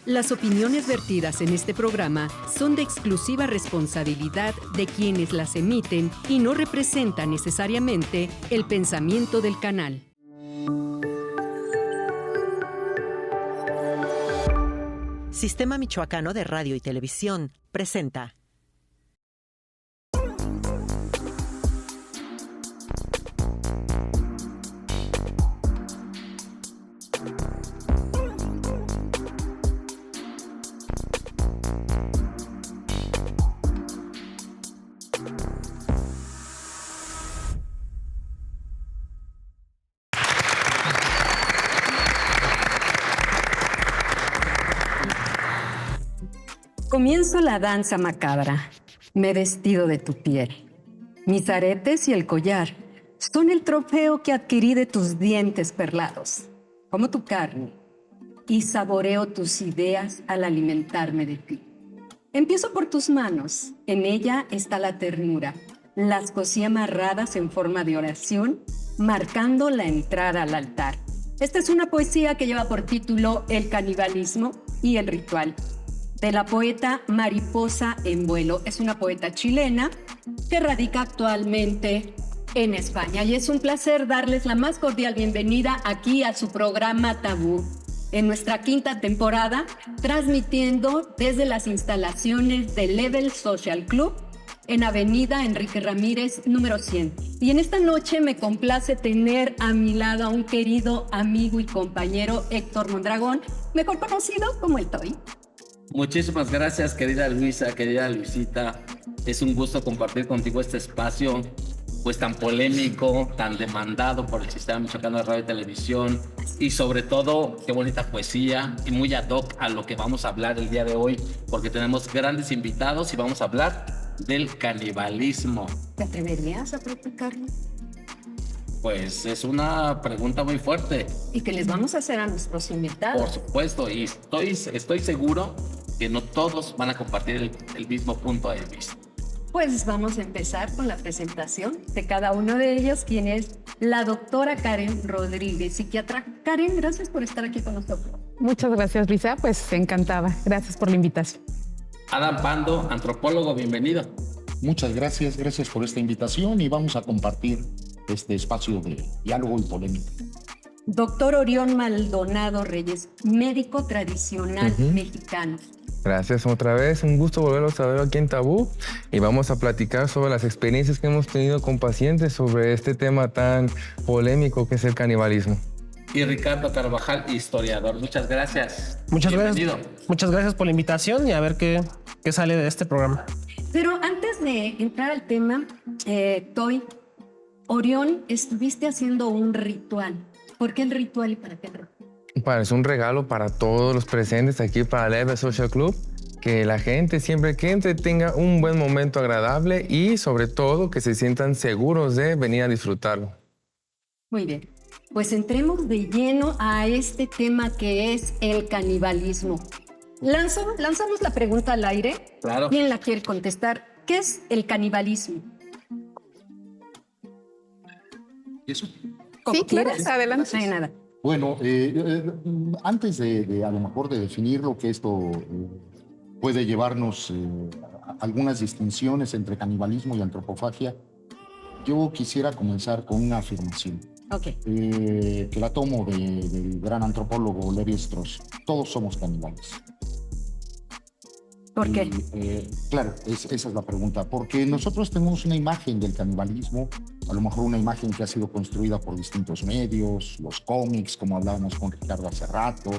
Las opiniones vertidas en este programa son de exclusiva responsabilidad de quienes las emiten y no representan necesariamente el pensamiento del canal. Sistema Michoacano de Radio y Televisión presenta. Comienzo la danza macabra. Me he vestido de tu piel. Mis aretes y el collar son el trofeo que adquirí de tus dientes perlados. Como tu carne y saboreo tus ideas al alimentarme de ti. Empiezo por tus manos. En ella está la ternura. Las cosí amarradas en forma de oración, marcando la entrada al altar. Esta es una poesía que lleva por título El canibalismo y el ritual, de la poeta Mariposa en Vuelo. Es una poeta chilena que radica actualmente en España. Y es un placer darles la más cordial bienvenida aquí a su programa Tabú, en nuestra quinta temporada, transmitiendo desde las instalaciones de Level Social Club en Avenida Enrique Ramírez, número 100. Y en esta noche me complace tener a mi lado a un querido amigo y compañero, Héctor Mondragón, mejor conocido como el Toy. Muchísimas gracias, querida Luisa, querida Luisita. Es un gusto compartir contigo este espacio, pues tan polémico, tan demandado por el Sistema Michoacano de Radio y Televisión, y sobre todo, qué bonita poesía y muy ad hoc a lo que vamos a hablar el día de hoy, porque tenemos grandes invitados y vamos a hablar del canibalismo. ¿Te atreverías a practicarlo? Pues es una pregunta muy fuerte. Y que les vamos a hacer a nuestros invitados. Por supuesto, y estoy seguro que no todos van a compartir el mismo punto de vista. Pues vamos a empezar con la presentación de cada uno de ellos, quien es la doctora Karen Rodríguez, psiquiatra. Karen, gracias por estar aquí con nosotros. Muchas gracias, Luisa. Pues encantada. Gracias por la invitación. Adam Pando, antropólogo, bienvenido. Muchas gracias por esta invitación y vamos a compartir este espacio de diálogo y polémica. Doctor Orión Maldonado Reyes, médico tradicional mexicano. Gracias otra vez, un gusto volverlos a ver aquí en Tabú y vamos a platicar sobre las experiencias que hemos tenido con pacientes sobre este tema tan polémico que es el canibalismo. Y Ricardo Carvajal, historiador. Muchas gracias. Muchas Bienvenido. gracias. Muchas gracias por la invitación y a ver qué sale de este programa. Pero antes de entrar al tema, Toy, Orión, estuviste haciendo un ritual. ¿Por qué el ritual y para qué el ritual? Es un regalo para todos los presentes aquí para Level Social Club, que la gente siempre que entre tenga un buen momento agradable y sobre todo que se sientan seguros de venir a disfrutarlo. Muy bien, pues entremos de lleno a este tema que es el canibalismo. Lanzamos la pregunta al aire. Claro. ¿Quién la quiere contestar? ¿Qué es el canibalismo? ¿Y eso? Como Sí, claro, quieras. adelante. No hay nada. Bueno, antes de a lo mejor de definir lo que esto puede llevarnos a algunas distinciones entre canibalismo y antropofagia, yo quisiera comenzar con una afirmación. Ok. Que la tomo del gran antropólogo Levi Strauss. Todos somos caníbales. ¿Por qué? Claro, esa es la pregunta. Porque nosotros tenemos una imagen del canibalismo, a lo mejor una imagen que ha sido construida por distintos medios, los cómics, como hablábamos con Ricardo hace rato,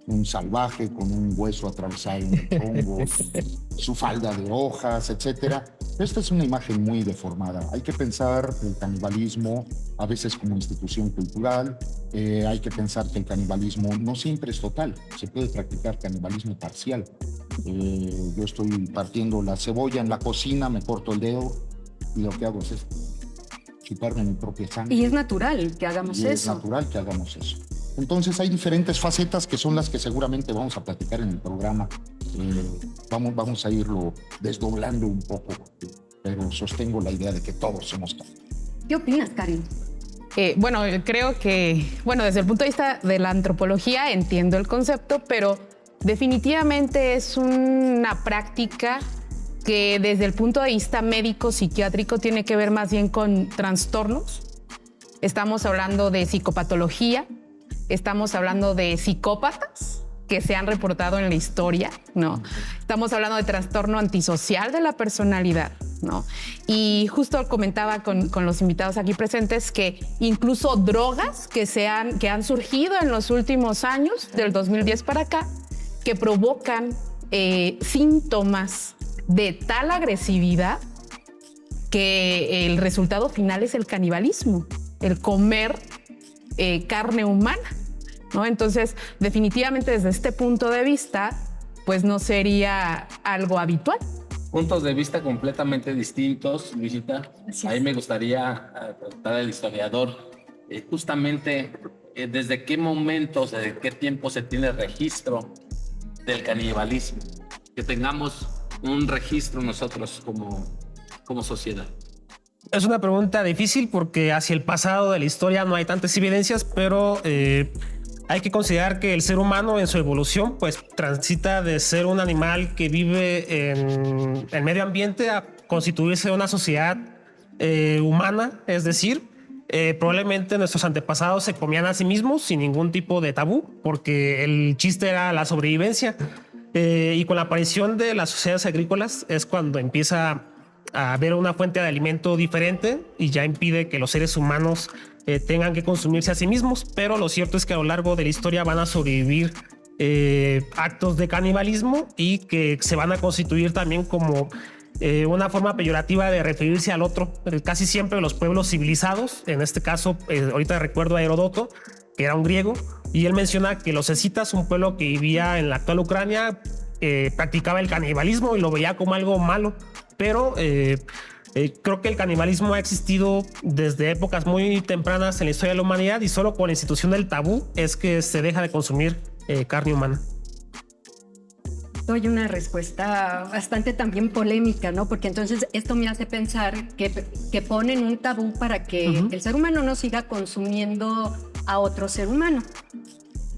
un salvaje con un hueso atravesado en el tronco, su falda de hojas, etc. Esta es una imagen muy deformada. Hay que pensar el canibalismo a veces como institución cultural, hay que pensar que el canibalismo no siempre es total, se puede practicar canibalismo parcial. Yo estoy partiendo la cebolla en la cocina, me corto el dedo y lo que hago es esto, chuparme mi propia sangre. Y es natural que hagamos eso. Es natural que hagamos eso. Entonces hay diferentes facetas que son las que seguramente vamos a platicar en el programa. Vamos a irlo desdoblando un poco, pero sostengo la idea de que todos somos caníbales. ¿Qué opinas, Karen? Creo que, desde el punto de vista de la antropología entiendo el concepto, pero Definitivamente es una práctica que desde el punto de vista médico-psiquiátrico tiene que ver más bien con trastornos. Estamos hablando de psicopatología, estamos hablando de psicópatas que se han reportado en la historia, ¿no? Estamos hablando de trastorno antisocial de la personalidad, ¿no? Y justo comentaba con los invitados aquí presentes que incluso drogas que han surgido en los últimos años, del 2010 para acá, que provocan síntomas de tal agresividad que el resultado final es el canibalismo, el comer carne humana, ¿no? Entonces, definitivamente desde este punto de vista, pues no sería algo habitual. Puntos de vista completamente distintos, Luisita. A mí me gustaría preguntar al historiador justamente desde qué momentos, desde qué tiempo se tiene registro del canibalismo, que tengamos un registro nosotros como sociedad. Es una pregunta difícil porque hacia el pasado de la historia no hay tantas evidencias, pero hay que considerar que el ser humano en su evolución pues transita de ser un animal que vive en el medio ambiente a constituirse una sociedad humana, es decir, probablemente nuestros antepasados se comían a sí mismos sin ningún tipo de tabú porque el chiste era la sobrevivencia, y con la aparición de las sociedades agrícolas es cuando empieza a haber una fuente de alimento diferente y ya impide que los seres humanos tengan que consumirse a sí mismos, pero lo cierto es que a lo largo de la historia van a sobrevivir actos de canibalismo y que se van a constituir también como una forma peyorativa de referirse al otro. Casi siempre los pueblos civilizados, en este caso ahorita recuerdo a Heródoto, que era un griego, y él menciona que los escitas, un pueblo que vivía en la actual Ucrania, practicaba el canibalismo y lo veía como algo malo, pero creo que el canibalismo ha existido desde épocas muy tempranas en la historia de la humanidad y solo con la institución del tabú es que se deja de consumir carne humana. Doy una respuesta bastante también polémica, ¿no? Porque entonces esto me hace pensar que ponen un tabú para que el ser humano no siga consumiendo a otro ser humano.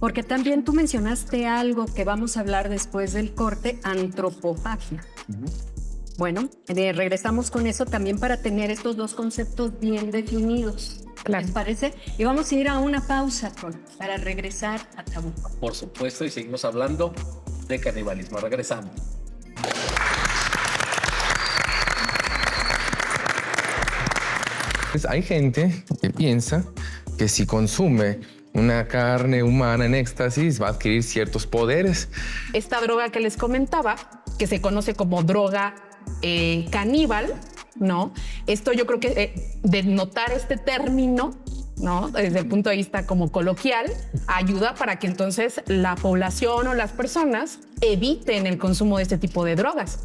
Porque también tú mencionaste algo que vamos a hablar después del corte, antropofagia. Bueno, regresamos con eso también para tener estos dos conceptos bien definidos. Claro. ¿Les parece? Y vamos a ir a una pausa para regresar a Tabú. Por supuesto, y seguimos hablando de canibalismo. Regresamos. Pues hay gente que piensa que si consume una carne humana en éxtasis va a adquirir ciertos poderes. Esta droga que les comentaba, que se conoce como droga caníbal, ¿no? Esto yo creo que de notar este término, ¿no? Desde el punto de vista como coloquial, ayuda para que entonces la población o las personas eviten el consumo de este tipo de drogas.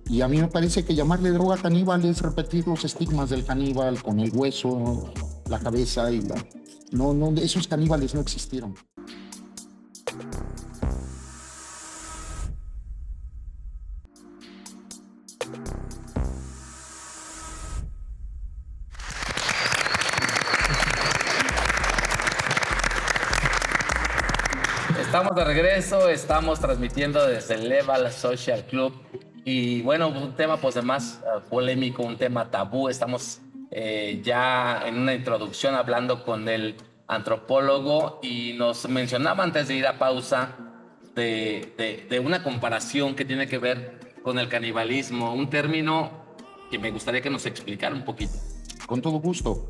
Y a mí me parece que llamarle droga caníbal es repetir los estigmas del caníbal con el hueso, la cabeza y la... No, esos caníbales no existieron. Estamos de regreso, estamos transmitiendo desde el Level Social Club y bueno, un tema pues de más polémico, un tema tabú. Estamos ya en una introducción hablando con el antropólogo y nos mencionaba antes de ir a pausa de una comparación que tiene que ver con el canibalismo, un término que me gustaría que nos explicara un poquito. Con todo gusto.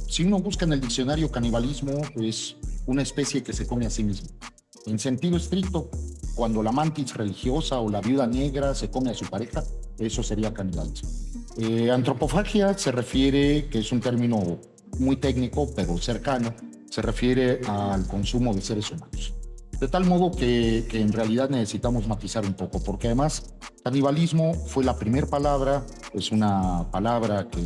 Si uno busca en el diccionario canibalismo, es una especie que se come a sí misma. En sentido estricto, cuando la mantis religiosa o la viuda negra se come a su pareja, eso sería canibalismo. Antropofagia se refiere, que es un término muy técnico, pero cercano, se refiere al consumo de seres humanos. De tal modo que en realidad necesitamos matizar un poco, porque además canibalismo fue la primera palabra, es una palabra que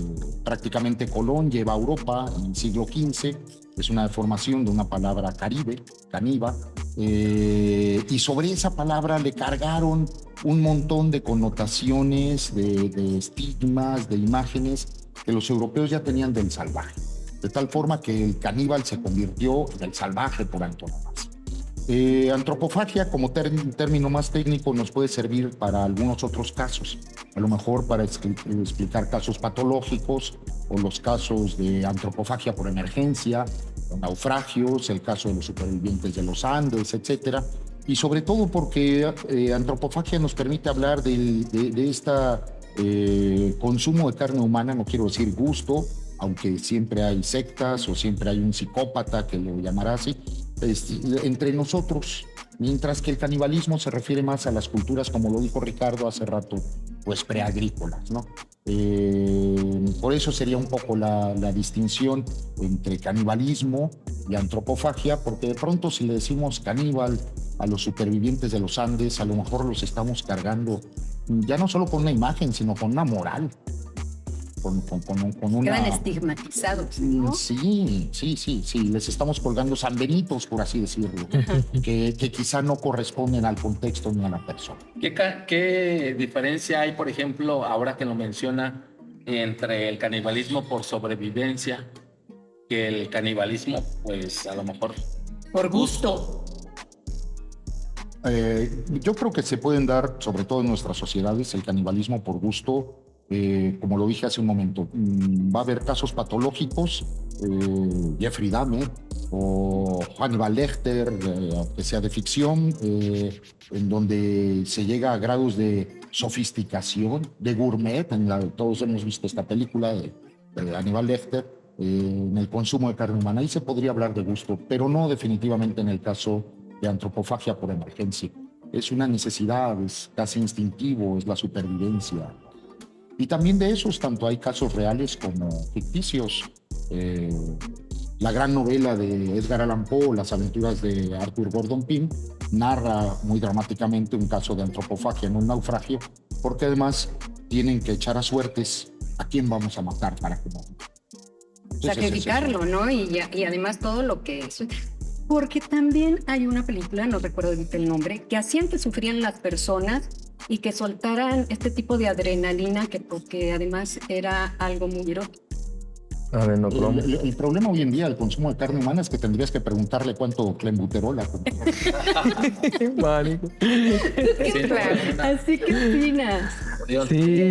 prácticamente Colón lleva a Europa en el siglo XV, es una deformación de una palabra caribe, caníbal, y sobre esa palabra le cargaron un montón de connotaciones, de estigmas, de imágenes que los europeos ya tenían del salvaje, de tal forma que el caníbal se convirtió en el salvaje por antonomasia. Antropofagia, como término más técnico, nos puede servir para algunos otros casos. A lo mejor para explicar casos patológicos o los casos de antropofagia por emergencia, o naufragios, el caso de los supervivientes de los Andes, etcétera. Y sobre todo porque antropofagia nos permite hablar de esta consumo de carne humana, no quiero decir gusto, aunque siempre hay sectas o siempre hay un psicópata que lo llamará así, entre nosotros, mientras que el canibalismo se refiere más a las culturas, como lo dijo Ricardo hace rato, pues preagrícolas, ¿no? Por eso sería un poco la distinción entre canibalismo y antropofagia, porque de pronto si le decimos caníbal a los supervivientes de los Andes, a lo mejor los estamos cargando ya no solo con una imagen, sino con una moral. Con una... Quedan estigmatizados, ¿no? Sí, les estamos colgando sanbenitos, por así decirlo, que quizá no corresponden al contexto ni a la persona. ¿Qué diferencia hay, por ejemplo, ahora que lo menciona, entre el canibalismo por sobrevivencia que el canibalismo, pues a lo mejor por gusto? Yo creo que se pueden dar, sobre todo en nuestras sociedades, el canibalismo por gusto. Como lo dije hace un momento, va a haber casos patológicos, Jeffrey Dahmer o Hannibal Lecter, que sea de ficción, en donde se llega a grados de sofisticación, de gourmet. Todos hemos visto esta película de Hannibal Lecter, en el consumo de carne humana. Ahí se podría hablar de gusto, pero no definitivamente en el caso de antropofagia por emergencia. Es una necesidad, es casi instintivo, es la supervivencia. Y también de esos, tanto hay casos reales como ficticios. La gran novela de Edgar Allan Poe, Las aventuras de Arthur Gordon Pym, narra muy dramáticamente un caso de antropofagia en un naufragio, porque además tienen que echar a suertes a quién vamos a matar para que muera. Sacrificarlo, ¿no? Y además todo lo que es. Porque también hay una película, no recuerdo el nombre, que hacían que sufrían las personas y que soltaran este tipo de adrenalina, porque además era algo muy erótico. Adenocromo. El problema hoy en día del consumo de carne humana es que tendrías que preguntarle cuánto clenbuterol. Marico. Así que opinas.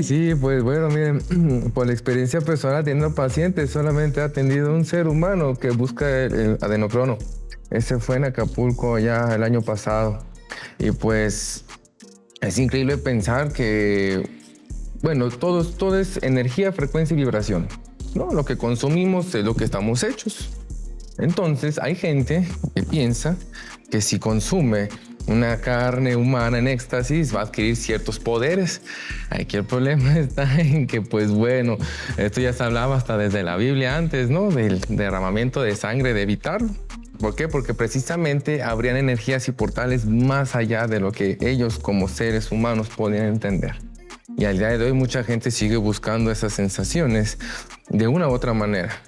Sí, pues bueno, miren, por la experiencia personal teniendo pacientes, solamente he atendido a un ser humano que busca el adenocromo. Ese fue en Acapulco ya el año pasado. Y pues es increíble pensar que, bueno, todo es energía, frecuencia y vibración, ¿no? Lo que consumimos es lo que estamos hechos. Entonces hay gente que piensa que si consume una carne humana en éxtasis va a adquirir ciertos poderes. Aquí el problema está en que, pues bueno, esto ya se hablaba hasta desde la Biblia antes, ¿no? Del derramamiento de sangre, de evitarlo. ¿Por qué? Porque precisamente habrían energías y portales más allá de lo que ellos como seres humanos podían entender. Y al día de hoy mucha gente sigue buscando esas sensaciones de una u otra manera.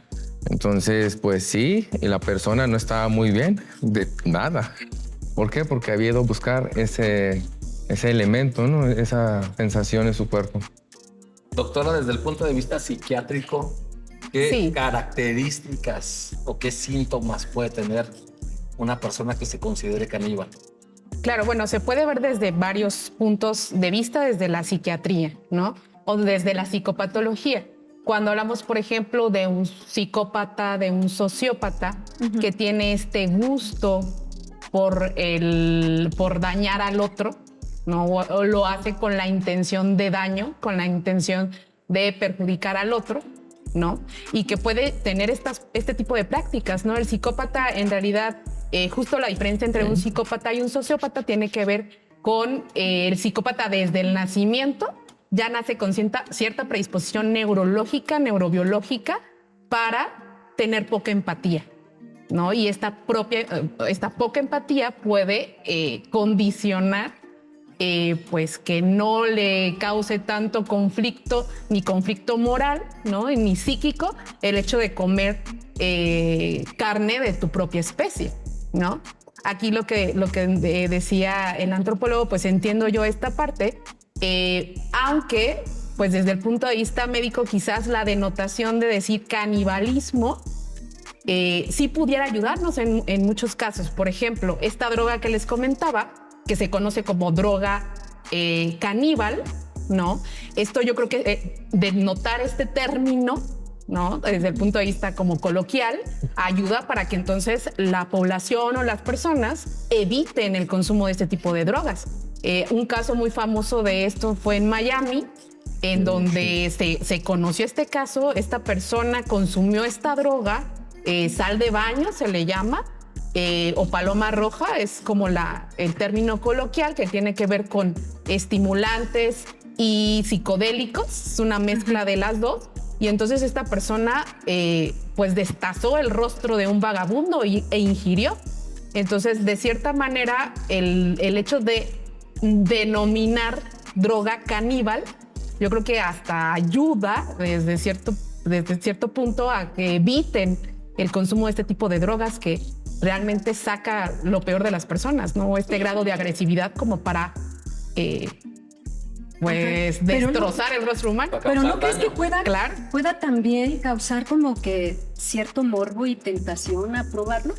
Entonces, pues sí, y la persona no estaba muy bien de nada. ¿Por qué? Porque había ido a buscar ese elemento, ¿no? Esa sensación en su cuerpo. Doctora, desde el punto de vista psiquiátrico, ¿qué características o qué síntomas puede tener una persona que se considere caníbal? Claro, bueno, se puede ver desde varios puntos de vista, desde la psiquiatría, ¿no? O desde la psicopatología. Cuando hablamos, por ejemplo, de un psicópata, de un sociópata, que tiene este gusto por dañar al otro, ¿no? O lo hace con la intención de daño, con la intención de perjudicar al otro, ¿no? Y que puede tener este tipo de prácticas, ¿no? El psicópata, en realidad, justo la diferencia entre un psicópata y un sociópata tiene que ver con el psicópata desde el nacimiento, ya nace con cierta predisposición neurológica, neurobiológica, para tener poca empatía, ¿no? Y esta poca empatía puede condicionar pues que no le cause tanto conflicto, ni conflicto moral, ¿no? Ni psíquico, el hecho de comer carne de tu propia especie, ¿no? Aquí lo que decía el antropólogo, pues entiendo yo esta parte, aunque pues desde el punto de vista médico quizás la denotación de decir canibalismo sí pudiera ayudarnos en muchos casos. Por ejemplo, esta droga que les comentaba, que se conoce como droga caníbal, ¿no? Esto yo creo que de notar este término, ¿no? Desde el punto de vista como coloquial, ayuda para que entonces la población o las personas eviten el consumo de este tipo de drogas. Un caso muy famoso de esto fue en Miami, en donde se conoció este caso. Esta persona consumió esta droga, sal de baño se le llama, o paloma roja, es como el término coloquial, que tiene que ver con estimulantes y psicodélicos, es una mezcla de las dos. Y entonces esta persona pues destazó el rostro de un vagabundo e ingirió. Entonces, de cierta manera, el hecho de denominar droga caníbal, yo creo que hasta ayuda desde cierto punto a que eviten el consumo de este tipo de drogas, que realmente saca lo peor de las personas, ¿no? Este grado de agresividad como para pues destrozar el rostro humano. Pero ¿no crees que pueda también causar como que cierto morbo y tentación a probarlo?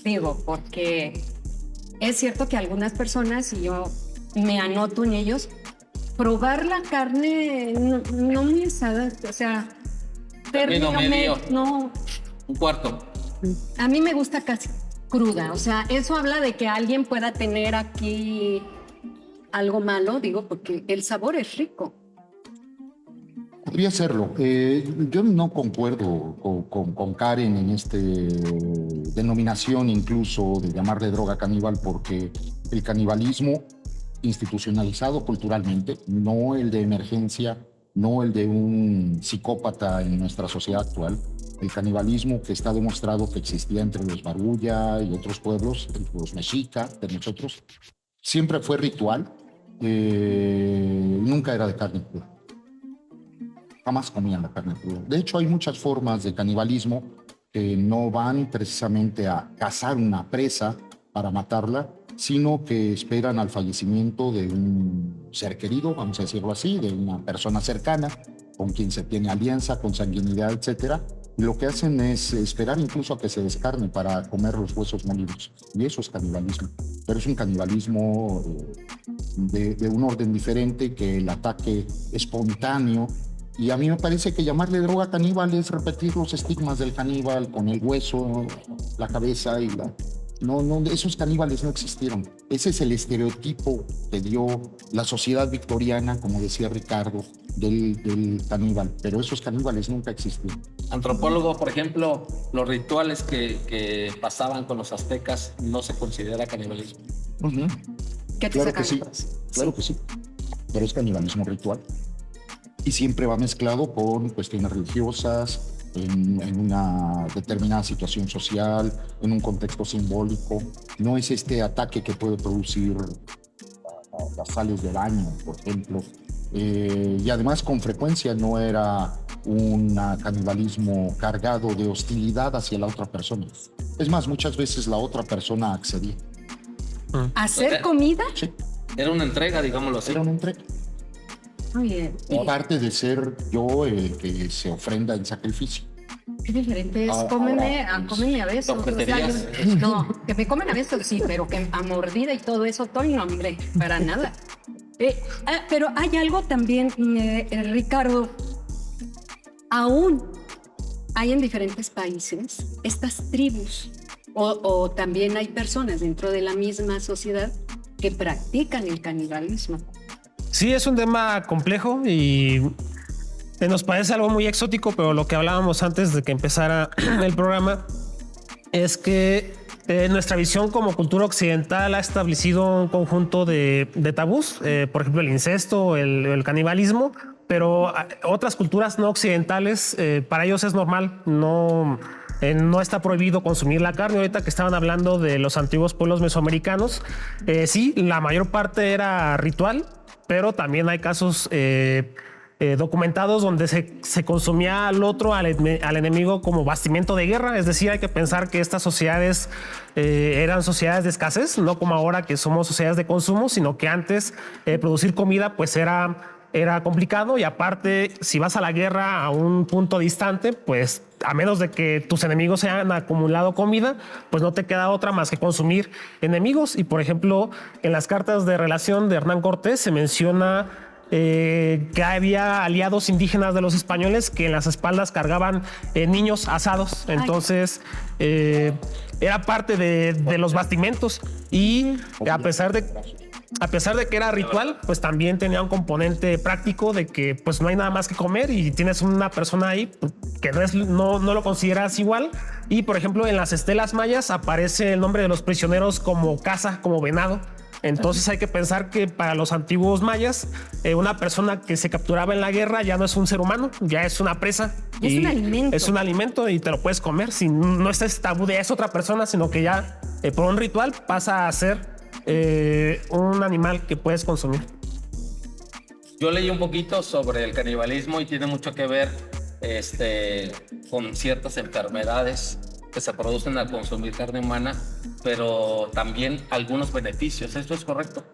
Digo, porque es cierto que algunas personas, y yo me anoto en ellos, probar la carne no muy asada, o sea, Término medio. No. Un cuarto. A mí me gusta casi cruda, o sea, eso habla de que alguien pueda tener aquí algo malo, digo, porque el sabor es rico. Podría serlo. Yo no concuerdo con Karen en esta denominación incluso de llamarle droga caníbal, porque el canibalismo institucionalizado culturalmente, no el de emergencia, no el de un psicópata en nuestra sociedad actual, el canibalismo que está demostrado que existía entre los Baruya y otros pueblos, entre los mexica, de nosotros, siempre fue ritual, nunca era de carne cruda. Jamás comían la carne cruda. De hecho, hay muchas formas de canibalismo que no van precisamente a cazar una presa para matarla, sino que esperan al fallecimiento de un ser querido, vamos a decirlo así, de una persona cercana, con quien se tiene alianza, consanguinidad, etc. Y lo que hacen es esperar incluso a que se descarne para comer los huesos molidos. Y eso es canibalismo. Pero es un canibalismo de un orden diferente que el ataque espontáneo. Y a mí me parece que llamarle droga caníbal es repetir los estigmas del caníbal con el hueso, la cabeza y la... No, esos caníbales no existieron. Ese es el estereotipo que dio la sociedad victoriana, como decía Ricardo, del caníbal. Pero esos caníbales nunca existieron. Antropólogo, por ejemplo, los rituales que pasaban con los aztecas no se considera canibalismo. Uh-huh. ¿Qué te Claro que sí, sacas? claro que sí. Pero es canibalismo ritual. Y siempre va mezclado con cuestiones religiosas, en una determinada situación social, en un contexto simbólico. No es este ataque que puede producir las sales de baño, por ejemplo. Y además, con frecuencia, no era un canibalismo cargado de hostilidad hacia la otra persona. Es más, muchas veces la otra persona accedía. ¿Hacer comida? Sí. Era una entrega, digámoslo así. Era una entrega. Muy bien. Aparte de ser yo el que se ofrenda en sacrificio. Qué diferente es cómeme a besos. O sea, no, que me comen a besos, sí, pero que a mordida y todo eso, no, hombre, para nada. Pero hay algo también, Ricardo, aún hay en diferentes países estas tribus, o también hay personas dentro de la misma sociedad que practican el canibalismo. Sí, es un tema complejo y nos parece algo muy exótico, pero lo que hablábamos antes de que empezara el programa es que nuestra visión como cultura occidental ha establecido un conjunto de tabús, por ejemplo el incesto, el canibalismo, pero otras culturas no occidentales, para ellos es normal, no está prohibido consumir la carne. Ahorita que estaban hablando de los antiguos pueblos mesoamericanos, sí, la mayor parte era ritual, pero también hay casos documentados donde se consumía al otro, al enemigo, como bastimento de guerra. Es decir, hay que pensar que estas sociedades eran sociedades de escasez, no como ahora que somos sociedades de consumo, sino que antes producir comida pues era era complicado, y aparte, si vas a la guerra a un punto distante, pues a menos de que tus enemigos se hayan acumulado comida, pues no te queda otra más que consumir enemigos. Y por ejemplo, en las cartas de relación de Hernán Cortés se menciona que había aliados indígenas de los españoles que en las espaldas cargaban niños asados. Entonces era parte de los bastimentos, y a pesar de que era ritual, pues también tenía un componente práctico de que pues no hay nada más que comer y tienes una persona ahí que no lo consideras igual. Y por ejemplo, en las estelas mayas aparece el nombre de los prisioneros como caza, como venado. Entonces hay que pensar que para los antiguos mayas, una persona que se capturaba en la guerra ya no es un ser humano, ya es una presa. Es un alimento. Es un alimento y te lo puedes comer. Si no está ese tabú de es otra persona, sino que ya por un ritual pasa a ser un animal que puedes consumir. Yo leí un poquito sobre el canibalismo y tiene mucho que ver con ciertas enfermedades que se producen al consumir carne humana, pero también algunos beneficios. ¿Esto es correcto?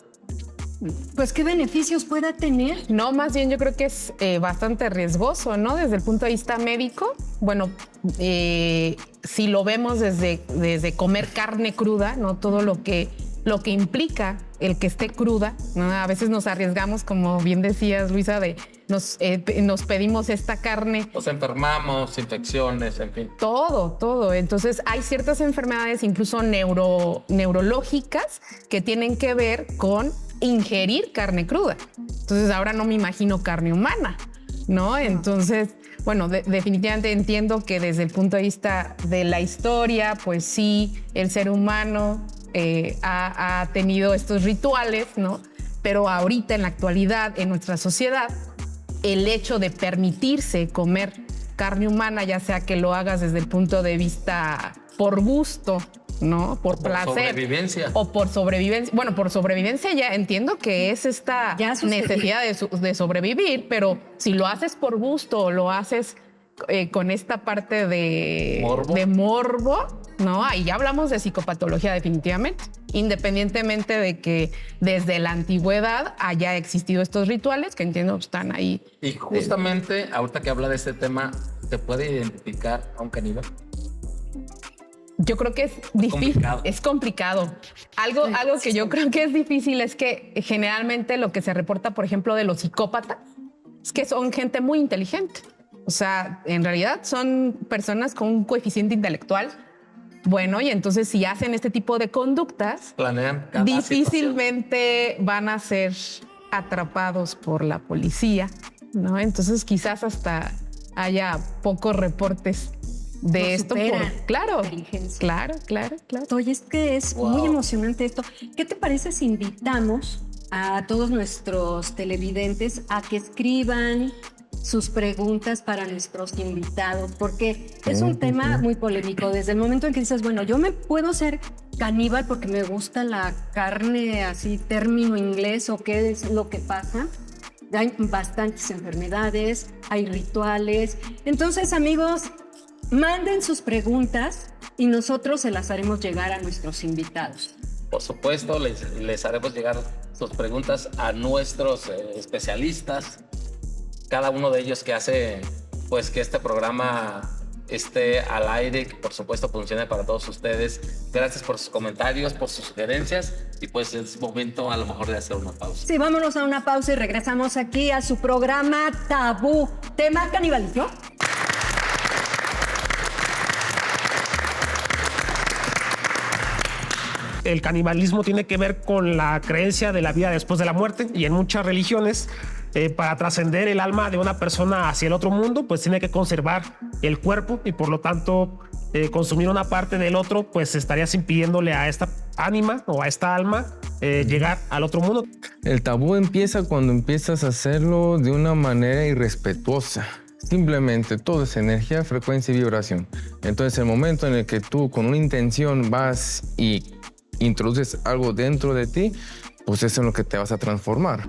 Pues, ¿qué beneficios pueda tener? No, más bien yo creo que es bastante riesgoso, ¿no? Desde el punto de vista médico. Bueno, si lo vemos desde comer carne cruda, ¿no? Todo lo que implica el que esté cruda, ¿no? A veces nos arriesgamos, como bien decías, Luisa, nos pedimos esta carne. Nos enfermamos, infecciones, en fin. Todo. Entonces hay ciertas enfermedades, incluso neurológicas, que tienen que ver con ingerir carne cruda. Entonces ahora no me imagino carne humana, ¿no? Entonces, bueno, definitivamente entiendo que desde el punto de vista de la historia, pues sí, el ser humano ha tenido estos rituales, ¿no? Pero ahorita, en la actualidad, en nuestra sociedad, el hecho de permitirse comer carne humana, ya sea que lo hagas desde el punto de vista por gusto, ¿no? Por placer. Por sobrevivencia. O por sobrevivencia. Bueno, por sobrevivencia ya entiendo que es esta necesidad de sobrevivir, pero si lo haces por gusto o lo haces con esta parte de morbo, ¿no? Ahí ya hablamos de psicopatología definitivamente, independientemente de que desde la antigüedad haya existido estos rituales que entiendo están ahí. Y justamente ahorita que habla de este tema, ¿se puede identificar a un caníbal? Yo creo que es difícil, es complicado. Algo que yo creo que es difícil es que generalmente lo que se reporta, por ejemplo, de los psicópatas, es que son gente muy inteligente. O sea, en realidad son personas con un coeficiente intelectual bueno, y entonces si hacen este tipo de conductas, planean difícilmente van a ser atrapados por la policía, ¿no? Entonces quizás hasta haya pocos reportes de esto. Claro. Oye, es que es muy emocionante esto. ¿Qué te parece si invitamos a todos nuestros televidentes a que escriban sus preguntas para nuestros invitados? Porque es un tema muy polémico. Desde el momento en que dices, bueno, yo me puedo ser caníbal porque me gusta la carne, así término inglés, o qué es lo que pasa. Hay bastantes enfermedades, hay rituales. Entonces, amigos, manden sus preguntas y nosotros se las haremos llegar a nuestros invitados. Por supuesto, les haremos llegar sus preguntas a nuestros especialistas, cada uno de ellos que hace pues que este programa esté al aire, que por supuesto funcione para todos ustedes. Gracias por sus comentarios, por sus sugerencias, y pues es momento a lo mejor de hacer una pausa. Sí, vámonos a una pausa y regresamos aquí a su programa Tabú, tema canibalismo. El canibalismo tiene que ver con la creencia de la vida después de la muerte, y en muchas religiones, para trascender el alma de una persona hacia el otro mundo, pues tiene que conservar el cuerpo, y por lo tanto consumir una parte del otro, pues estarías impidiéndole a esta ánima o a esta alma llegar al otro mundo. El tabú empieza cuando empiezas a hacerlo de una manera irrespetuosa. Simplemente todo es energía, frecuencia y vibración. Entonces el momento en el que tú con una intención vas y introduces algo dentro de ti, pues eso es en lo que te vas a transformar.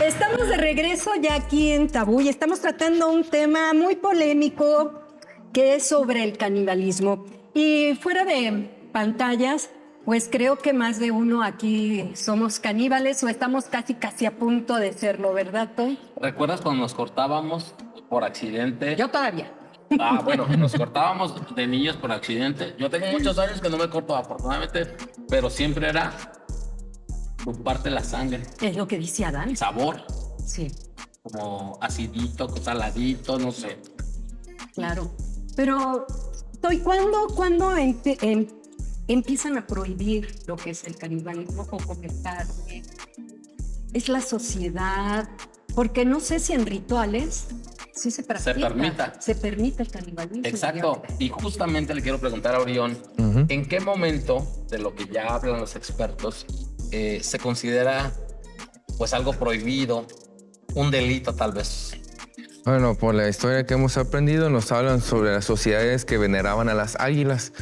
Estamos de regreso ya aquí en Tabú y estamos tratando un tema muy polémico que es sobre el canibalismo. Y fuera de pantallas, pues creo que más de uno aquí somos caníbales o estamos casi a punto de serlo, ¿verdad, Toy? ¿Recuerdas cuando nos cortábamos por accidente? Yo todavía. Ah, bueno, nos cortábamos de niños por accidente. Yo tengo muchos años que no me corto, afortunadamente, pero siempre era tu parte la sangre. Es lo que dice Adán. El sabor, Sí, como acidito, saladito, no sé. claro. Pero, Toy, ¿cuándo empiezan a prohibir lo que es el canibalismo o comer carne? ¿Es la sociedad? Porque no sé si en rituales sí se practica. Se permite el canibalismo. Exacto. Y justamente le quiero preguntar a Orión, ¿en qué momento de lo que ya hablan los expertos se considera pues algo prohibido, un delito tal vez? Bueno, por la historia que hemos aprendido nos hablan sobre las sociedades que veneraban a las águilas.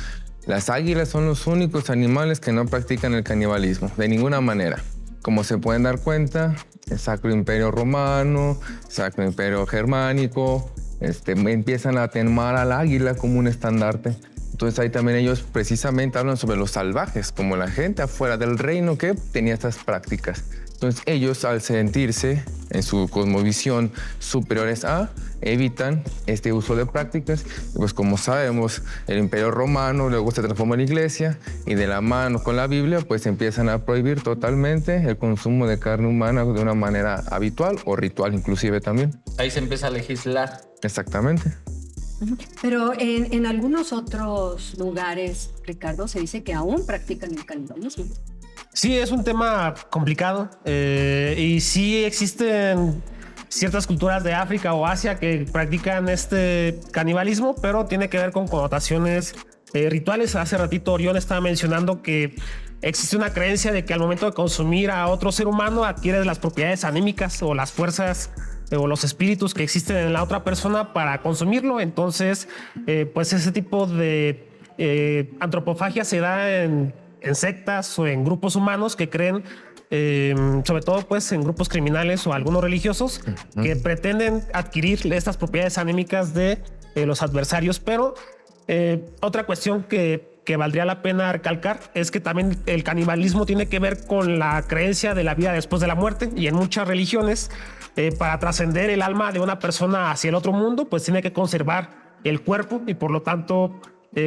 Las águilas son los únicos animales que no practican el canibalismo, de ninguna manera. Como se pueden dar cuenta, el Sacro Imperio Romano, Sacro Imperio Germánico, empiezan a temar al águila como un estandarte. Entonces ahí también ellos precisamente hablan sobre los salvajes, como la gente afuera del reino que tenía estas prácticas. Entonces ellos, al sentirse en su cosmovisión superiores evitan este uso de prácticas. Y pues como sabemos, el Imperio Romano luego se transforma en iglesia y de la mano con la Biblia pues empiezan a prohibir totalmente el consumo de carne humana de una manera habitual o ritual inclusive también. Ahí se empieza a legislar. Exactamente. Pero en algunos otros lugares, Ricardo, se dice que aún practican el canibalismo. Sí, es un tema complicado y sí existen ciertas culturas de África o Asia que practican este canibalismo, pero tiene que ver con connotaciones rituales. Hace ratito Orión estaba mencionando que existe una creencia de que al momento de consumir a otro ser humano adquieres las propiedades anímicas o las fuerzas o los espíritus que existen en la otra persona para consumirlo. Entonces, pues ese tipo de antropofagia se da en sectas o en grupos humanos que creen, sobre todo pues en grupos criminales o algunos religiosos que pretenden adquirir estas propiedades anímicas de los adversarios. Pero otra cuestión que valdría la pena recalcar es que también el canibalismo tiene que ver con la creencia de la vida después de la muerte, y en muchas religiones para trascender el alma de una persona hacia el otro mundo pues tiene que conservar el cuerpo, y por lo tanto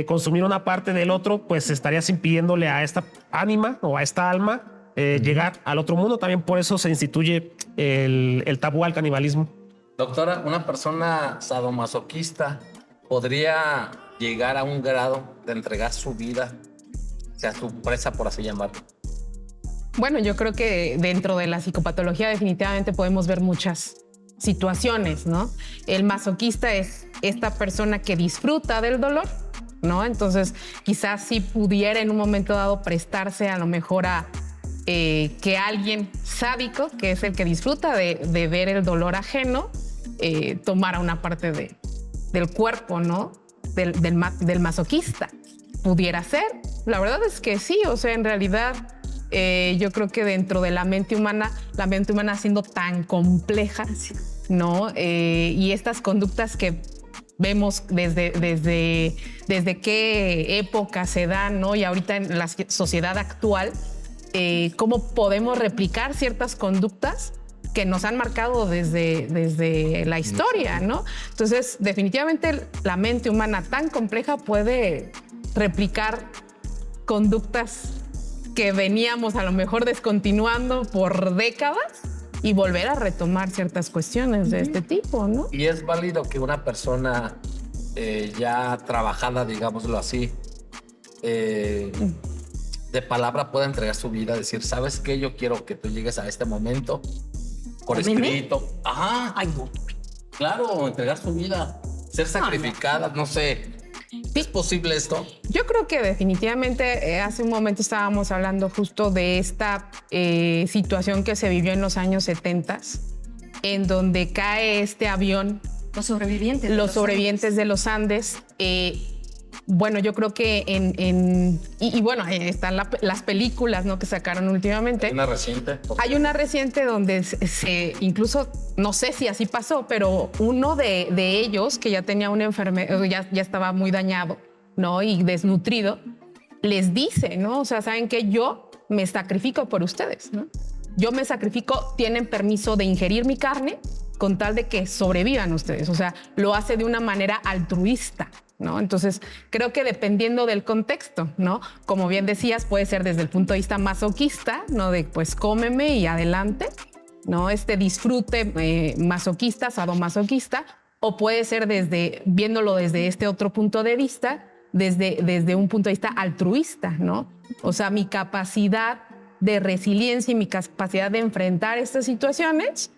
consumir una parte del otro pues estarías impidiéndole a esta ánima o a esta alma llegar al otro mundo. También por eso se instituye el tabú al canibalismo. Doctora, ¿una persona sadomasoquista podría llegar a un grado de entregar su vida, o sea, su presa, por así llamarlo? Bueno, yo creo que dentro de la psicopatología definitivamente podemos ver muchas situaciones, ¿no? El masoquista es esta persona que disfruta del dolor, ¿no? Entonces, quizás sí pudiera en un momento dado prestarse a lo mejor a que alguien sádico, que es el que disfruta de ver el dolor ajeno, tomara una parte del cuerpo, ¿no? Del masoquista. ¿Pudiera ser? La verdad es que sí, o sea, en realidad yo creo que dentro de la mente humana siendo tan compleja, ¿no? Y estas conductas que vemos desde qué época se dan, ¿no? Y ahorita en la sociedad actual, cómo podemos replicar ciertas conductas que nos han marcado desde la historia, ¿no? Entonces, definitivamente la mente humana tan compleja puede replicar conductas que veníamos a lo mejor descontinuando por décadas y volver a retomar ciertas cuestiones de este tipo, ¿no? Y es válido que una persona ya trabajada, digámoslo así, de palabra pueda entregar su vida, decir, ¿sabes qué? Yo quiero que tú llegues a este momento por escrito. Ajá. Ay, no. Claro, entregar su vida, ser sacrificada, no sé. ¿Es posible esto? Yo creo que definitivamente hace un momento estábamos hablando justo de esta situación que se vivió en los años 70, en donde cae este avión. Los sobrevivientes de los Andes. bueno, yo creo que bueno, están las películas, ¿no?, que sacaron últimamente. Una reciente. Hay una reciente donde incluso, no sé si así pasó, pero uno de ellos, que ya tenía una enfermedad, ya estaba muy dañado, ¿no?, y desnutrido, les dice, ¿no? O sea, ¿saben qué? Yo me sacrifico por ustedes, ¿no? Yo me sacrifico, tienen permiso de ingerir mi carne con tal de que sobrevivan ustedes. O sea, lo hace de una manera altruista, ¿no? Entonces, creo que dependiendo del contexto, ¿no? Como bien decías, puede ser desde el punto de vista masoquista, ¿no? De pues cómeme y adelante, ¿no? Disfrute masoquista, sadomasoquista, o puede ser viéndolo desde este otro punto de vista, desde un punto de vista altruista, ¿no? O sea, mi capacidad de resiliencia y mi capacidad de enfrentar estas situaciones,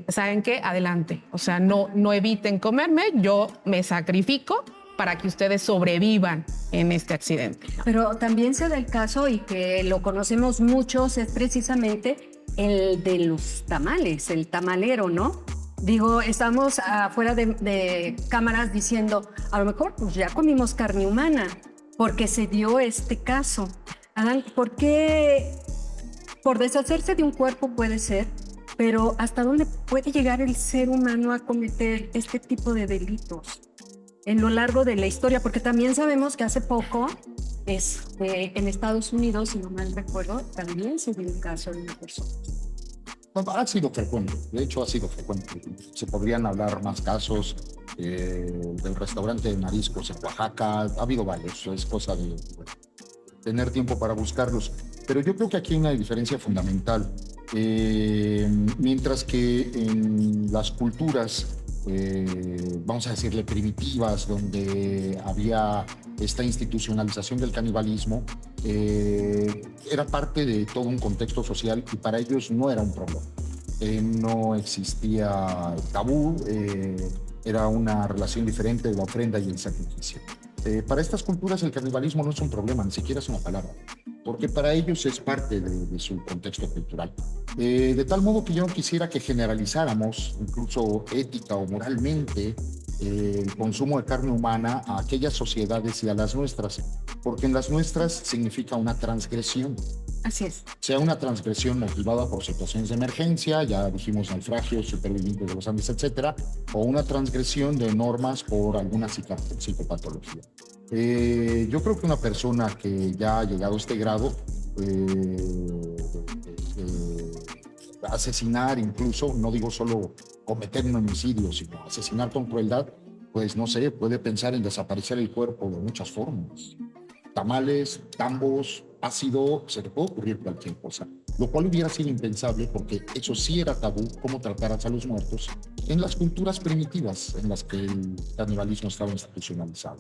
¿saben qué? Adelante. O sea, no eviten comerme, yo me sacrifico para que ustedes sobrevivan en este accidente. Pero también se da el caso, y que lo conocemos muchos, es precisamente el de los tamales, el tamalero, ¿no? Digo, estamos afuera de cámaras diciendo, a lo mejor pues ya comimos carne humana, porque se dio este caso. Adán, ¿por qué? Por deshacerse de un cuerpo puede ser, pero ¿hasta dónde puede llegar el ser humano a cometer este tipo de delitos en lo largo de la historia? Porque también sabemos que hace poco, en Estados Unidos, si no mal recuerdo, también se dio un caso de una persona. Ha sido frecuente, de hecho ha sido frecuente. Se podrían hablar más casos del restaurante de mariscos en Oaxaca, ha habido varios, es cosa de tener tiempo para buscarlos. Pero yo creo que aquí hay una diferencia fundamental. Mientras que en las culturas, vamos a decirle primitivas, donde había esta institucionalización del canibalismo, era parte de todo un contexto social y para ellos no era un problema. No existía tabú, era una relación diferente de la ofrenda y el sacrificio. Para estas culturas el canibalismo no es un problema, ni siquiera es una palabra, porque para ellos es parte de su contexto cultural. De tal modo que yo no quisiera que generalizáramos, incluso ética o moralmente, el consumo de carne humana a aquellas sociedades y a las nuestras, porque en las nuestras significa una transgresión. Así es. Sea una transgresión motivada por situaciones de emergencia, ya dijimos naufragios, supervivientes de los Andes, etcétera, o una transgresión de normas por alguna psicopatología. Yo creo que una persona que ya ha llegado a este grado, asesinar incluso, no digo solo cometer un homicidio, sino asesinar con crueldad, pues no sé, puede pensar en desaparecer el cuerpo de muchas formas. Tamales, tambos, ácido, se le puede ocurrir cualquier cosa, lo cual hubiera sido impensable porque eso sí era tabú, cómo tratar a los muertos en las culturas primitivas en las que el canibalismo estaba institucionalizado.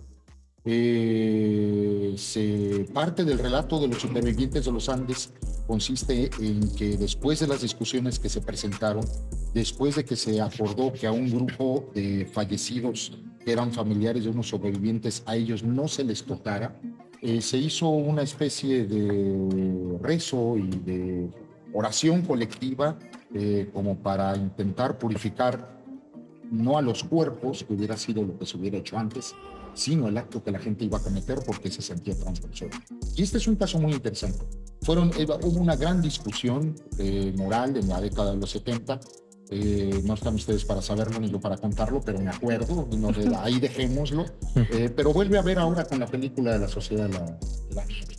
Parte del relato de los supervivientes de los Andes consiste en que después de las discusiones que se presentaron, después de que se acordó que a un grupo de fallecidos que eran familiares de unos sobrevivientes, a ellos no se les tocara, se hizo una especie de rezo y de oración colectiva como para intentar purificar no a los cuerpos, que hubiera sido lo que se hubiera hecho antes, sino el acto que la gente iba a cometer porque se sentía transgresor. Y este es un caso muy interesante. Hubo una gran discusión moral en la década de los 70. No están ustedes para saberlo ni yo para contarlo, pero me acuerdo, ahí dejémoslo. Pero vuelve a ver ahora con la película de la Sociedad de la Nieve.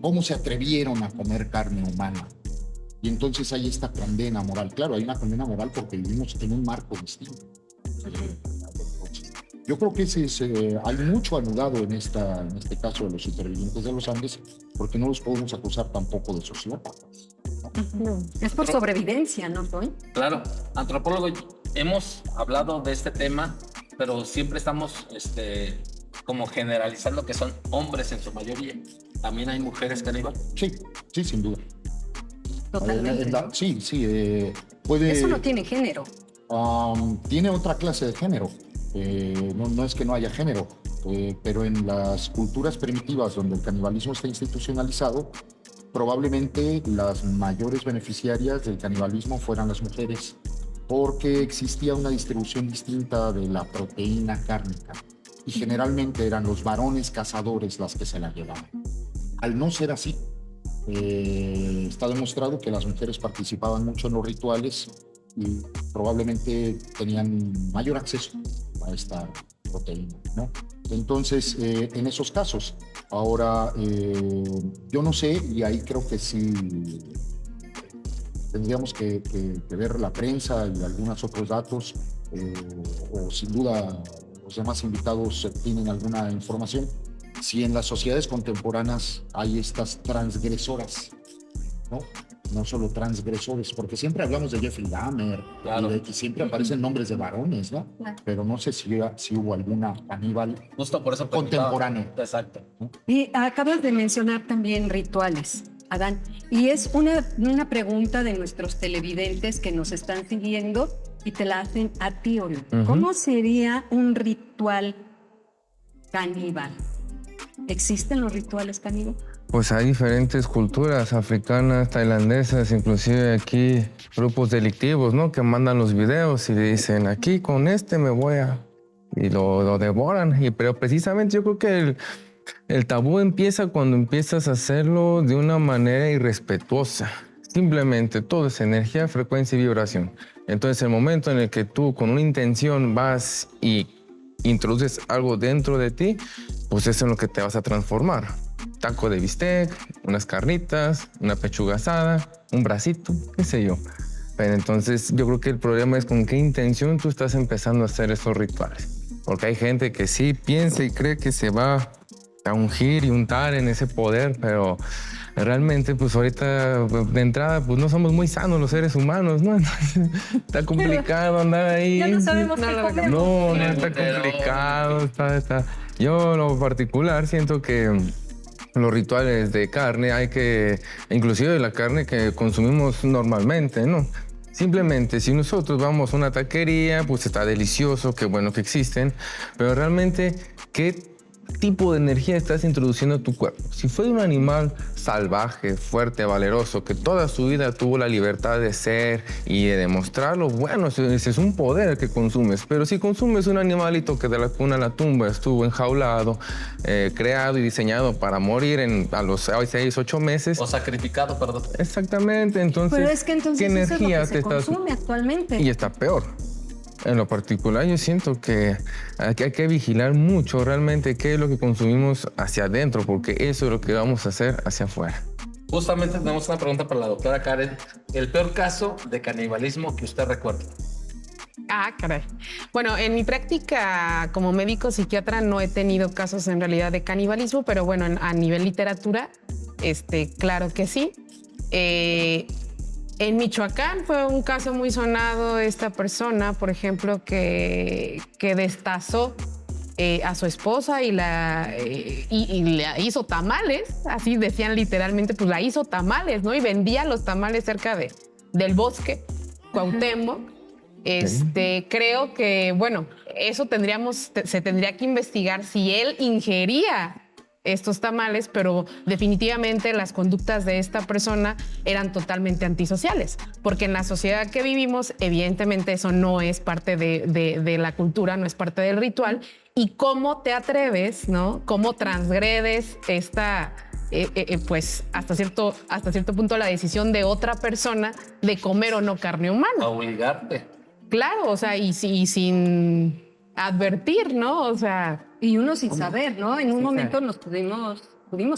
Cómo se atrevieron a comer carne humana. Y entonces hay esta condena moral. Claro, hay una condena moral porque vivimos en un marco distinto. Yo creo que hay mucho anudado en este caso de los supervivientes de los Andes, porque no los podemos acusar tampoco de sociópatas. Es por sobrevivencia, ¿no, Toy? Claro, antropólogo, hemos hablado de este tema, pero siempre estamos como generalizando que son hombres en su mayoría. ¿También hay mujeres caníbales? Sí, sin duda. Totalmente. Sí, puede... Eso no tiene género. Tiene otra clase de género. No es que no haya género, pero en las culturas primitivas donde el canibalismo está institucionalizado, probablemente las mayores beneficiarias del canibalismo fueran las mujeres, porque existía una distribución distinta de la proteína cárnica y generalmente eran los varones cazadores las que se la llevaban. Al no ser así, está demostrado que las mujeres participaban mucho en los rituales y probablemente tenían mayor acceso a esta proteína, ¿no? Entonces, en esos casos, ahora yo no sé, y ahí creo que sí tendríamos que ver la prensa y algunos otros datos, o sin duda los demás invitados tienen alguna información, si en las sociedades contemporáneas hay estas transgresoras, ¿no? No solo transgresores, porque siempre hablamos de Jeffrey Dahmer, Claro. y de que siempre aparecen nombres de varones, ¿no? Claro. Pero no sé si hubo alguna caníbal Justo por eso preguntaba. contemporáneo. Exacto. Y acabas de mencionar también rituales, Adán. Y es una pregunta de nuestros televidentes que nos están siguiendo y te la hacen a ti, Oriol. ¿Cómo sería un ritual caníbal? ¿Existen los rituales caníbales? Pues hay diferentes culturas africanas, tailandesas, inclusive aquí grupos delictivos, ¿no? Que mandan los videos y dicen, aquí con este me voy a... Y lo devoran. Pero precisamente yo creo que el tabú empieza cuando empiezas a hacerlo de una manera irrespetuosa. Simplemente todo es energía, frecuencia y vibración. Entonces el momento en el que tú con una intención vas y introduces algo dentro de ti, pues eso es en lo que te vas a transformar. Taco de bistec, unas carnitas, una pechuga asada, un bracito, qué sé yo. Pero entonces yo creo que el problema es con qué intención tú estás empezando a hacer esos rituales. Porque hay gente que sí piensa y cree que se va a ungir y untar en ese poder, pero realmente pues ahorita de entrada pues no somos muy sanos los seres humanos, ¿no? Entonces, está complicado andar ahí. Ya no sabemos qué comemos. No, está complicado, está. Yo en lo particular siento que los rituales de carne hay que, inclusive la carne que consumimos normalmente, ¿no? Simplemente, si nosotros vamos a una taquería, pues está delicioso, qué bueno que existen, pero realmente, ¿qué tipo de energía estás introduciendo a tu cuerpo? Si fue de un animal salvaje, fuerte, valeroso, que toda su vida tuvo la libertad de ser y de demostrarlo, bueno, ese es un poder que consumes. Pero si consumes un animalito que de la cuna a la tumba estuvo enjaulado, creado y diseñado para morir a los 6, 8 meses. O sacrificado, perdón. Exactamente, entonces, Pero es que entonces ¿qué eso es lo energía que te se estás...? consume actualmente. Y está peor. En lo particular, yo siento que hay que vigilar mucho realmente qué es lo que consumimos hacia adentro, porque eso es lo que vamos a hacer hacia afuera. Justamente tenemos una pregunta para la doctora Karen. El peor caso de canibalismo que usted recuerda. Ah, caray. Bueno, en mi práctica como médico psiquiatra no he tenido casos en realidad de canibalismo, pero bueno, a nivel literatura, claro que sí. En Michoacán fue un caso muy sonado esta persona, por ejemplo, que destazó a su esposa y le hizo tamales, así decían literalmente, pues la hizo tamales, ¿no? Y vendía los tamales cerca del bosque, Cuauhtémoc. Creo que, bueno, eso se tendría que investigar si él ingería estos tamales, pero definitivamente las conductas de esta persona eran totalmente antisociales, porque en la sociedad que vivimos, evidentemente eso no es parte de la cultura, no es parte del ritual. ¿Y cómo te atreves, no? ¿Cómo transgredes pues hasta cierto punto la decisión de otra persona de comer o no carne humana? Obligarte. Claro, o sea, y sin advertir, ¿no? O sea... Y uno sin saber, ¿no? En un momento nos pudimos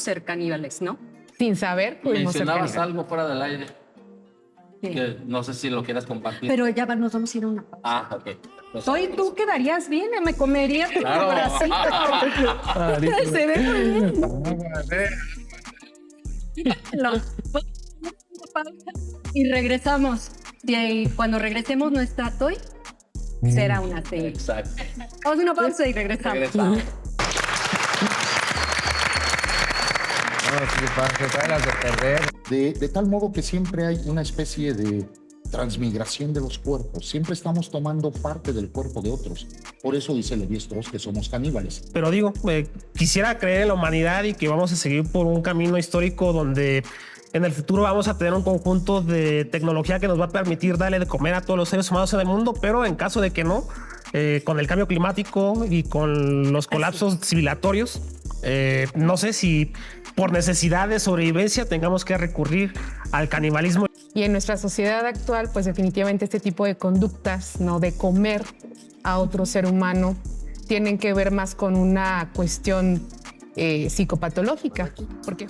ser caníbales, ¿no? Sin saber, pudimos ser Mencionabas caníbales. algo fuera del aire. Sí. Que no sé si lo quieras compartir. Pero ya nos vamos a ir a una pausa. Ah, ok. Pues, Hoy tú quedarías bien, me comería tu Claro. bracito. Se ve muy bien. Y regresamos. Y cuando regresemos no está Toy, será una serie. Exacto. Vamos a una pausa y regresamos. Regresamos. De tal modo que siempre hay una especie de transmigración de los cuerpos. Siempre estamos tomando parte del cuerpo de otros. Por eso dice Levi-Strauss que somos caníbales. Pero digo, quisiera creer en la humanidad y que vamos a seguir por un camino histórico donde en el futuro vamos a tener un conjunto de tecnología que nos va a permitir darle de comer a todos los seres humanos en el mundo, pero en caso de que no, con el cambio climático y con los colapsos civilizatorios, no sé si por necesidad de sobrevivencia tengamos que recurrir al canibalismo. Y en nuestra sociedad actual, pues definitivamente este tipo de conductas, ¿no? De comer a otro ser humano, tienen que ver más con una cuestión psicopatológica. ¿Por qué?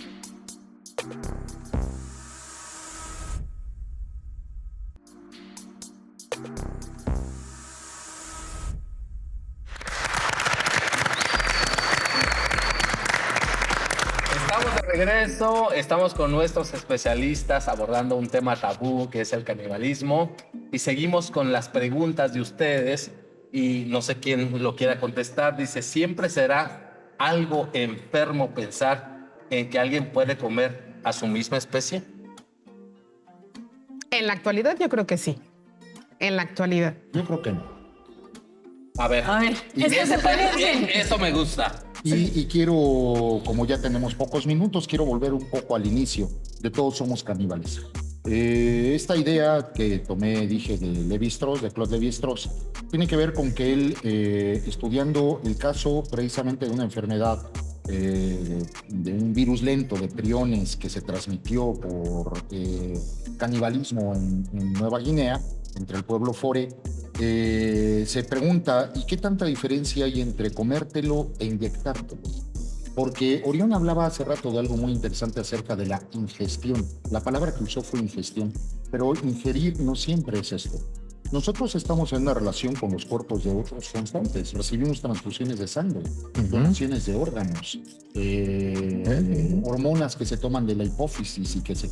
Estamos de regreso, estamos con nuestros especialistas abordando un tema tabú que es el canibalismo y seguimos con las preguntas de ustedes y no sé quién lo quiera contestar. Dice, ¿siempre será algo enfermo pensar en que alguien puede comer a su misma especie? En la actualidad yo creo que sí. En la actualidad. Yo creo que no. A ver, es que se parecen. Eso me gusta. Y quiero, como ya tenemos pocos minutos, quiero volver un poco al inicio de Todos somos caníbales. Esta idea que tomé, dije, de Lévi-Strauss, de Claude Lévi-Strauss, tiene que ver con que él, estudiando el caso precisamente de una enfermedad, de un virus lento de priones que se transmitió por canibalismo en Nueva Guinea, entre el pueblo Fore, se pregunta, ¿y qué tanta diferencia hay entre comértelo e inyectártelo? Porque Orión hablaba hace rato de algo muy interesante acerca de la ingestión. La palabra que usó fue ingestión, pero ingerir no siempre es esto. Nosotros estamos en una relación con los cuerpos de otros constantes. Recibimos transfusiones de sangre, donaciones de órganos, hormonas que se toman de la hipófisis y que se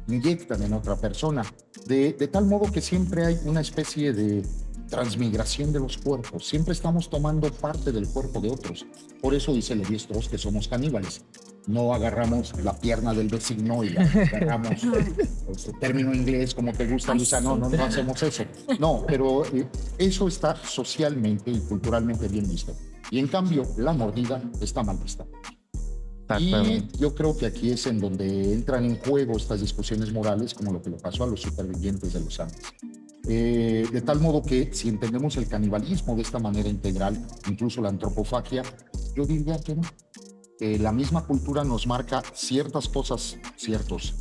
inyectan en otra persona. De tal modo que siempre hay una especie de transmigración de los cuerpos. Siempre estamos tomando parte del cuerpo de otros. Por eso dice Lévi-Strauss que somos caníbales. No agarramos la pierna del vecino y agarramos el término inglés como te gusta, Luisa. No hacemos eso. No, pero eso está socialmente y culturalmente bien visto. Y en cambio, la mordida está mal vista. Y yo creo que aquí es en donde entran en juego estas discusiones morales, como lo que le pasó a los supervivientes de los Andes. De tal modo que si entendemos el canibalismo de esta manera integral, incluso la antropofagia, yo diría que no. La misma cultura nos marca ciertas cosas, ciertos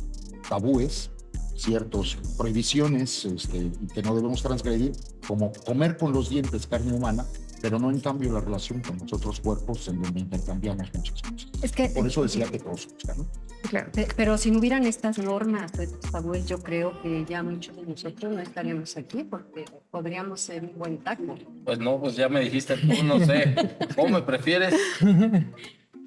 tabúes, ciertas prohibiciones que no debemos transgredir, como comer con los dientes carne humana, pero no en cambio la relación con los otros cuerpos en donde intercambiamos muchas cosas. Es que, por eso decía que todos somos carne. Claro, pero si no hubieran estas normas, estos tabúes, yo creo que ya muchos de nosotros no estaríamos aquí porque podríamos ser un buen taco. Pues no, pues ya me dijiste tú, no sé. ¿Cómo me prefieres?